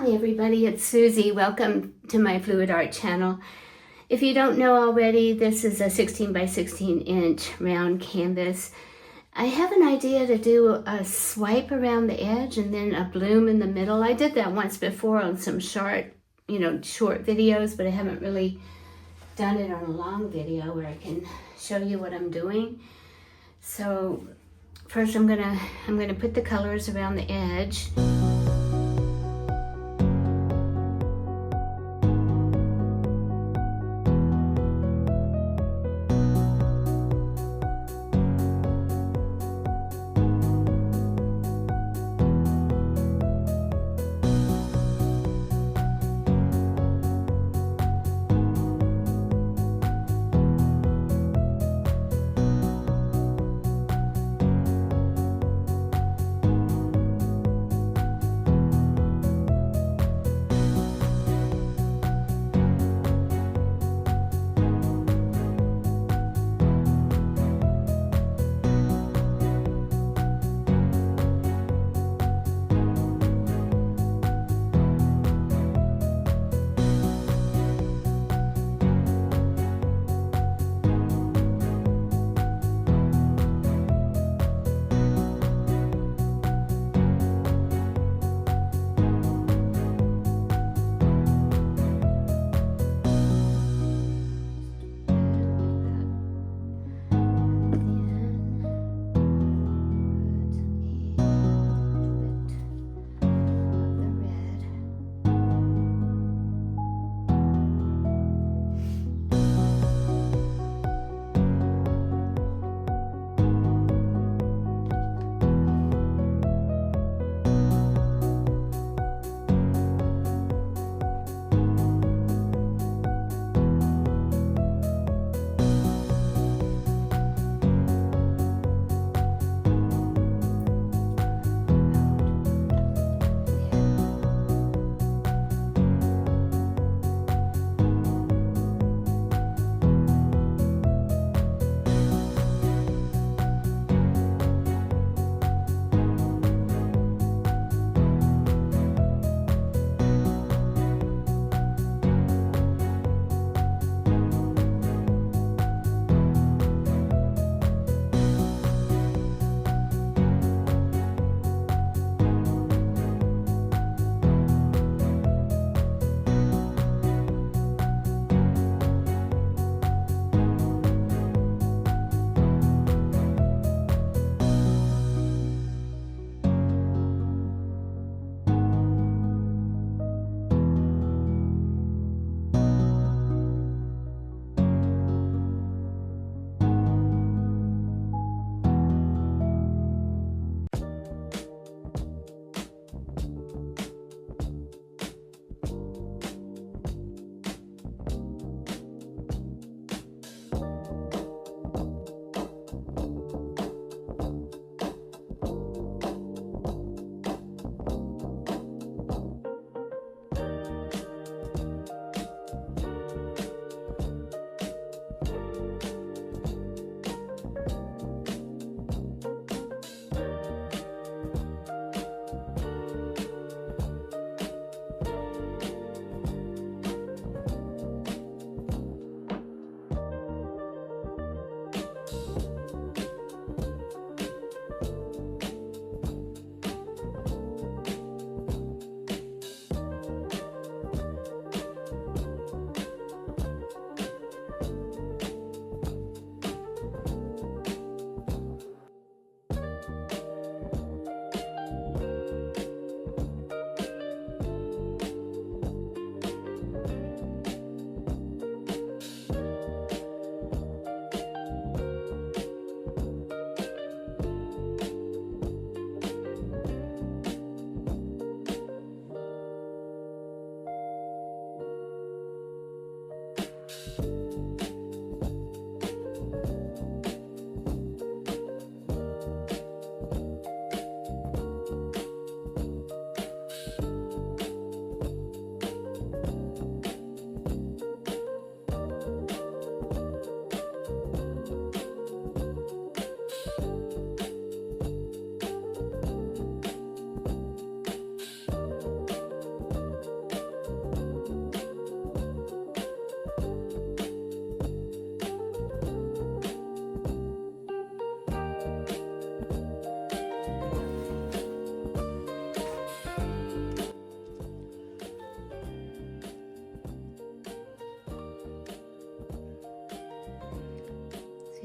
Hi everybody, it's Susie. Welcome to my Fluid Art channel. If you don't know already, this is a 16 by 16 inch round canvas. I have an idea to do a swipe around the edge and then a bloom in the middle. I did that once before on some short videos, but I haven't really done it on a long video where I can show you what I'm doing. So first I'm gonna put the colors around the edge.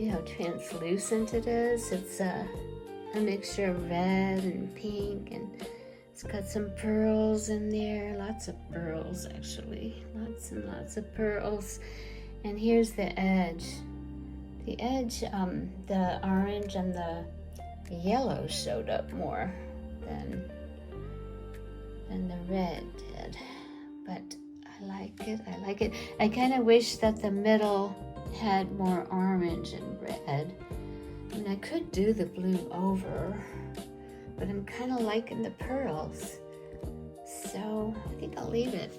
See how translucent it is? It's a mixture of red and pink, and it's got some pearls in there. Lots of pearls, actually. Lots and lots of pearls. And here's the edge. The edge, the orange and the yellow showed up more than the red did. But I like it, I like it. I kind of wish that the middle had more orange and red. I mean, I could do the blue over, but I'm kind of liking the pearls. So I think I'll leave it.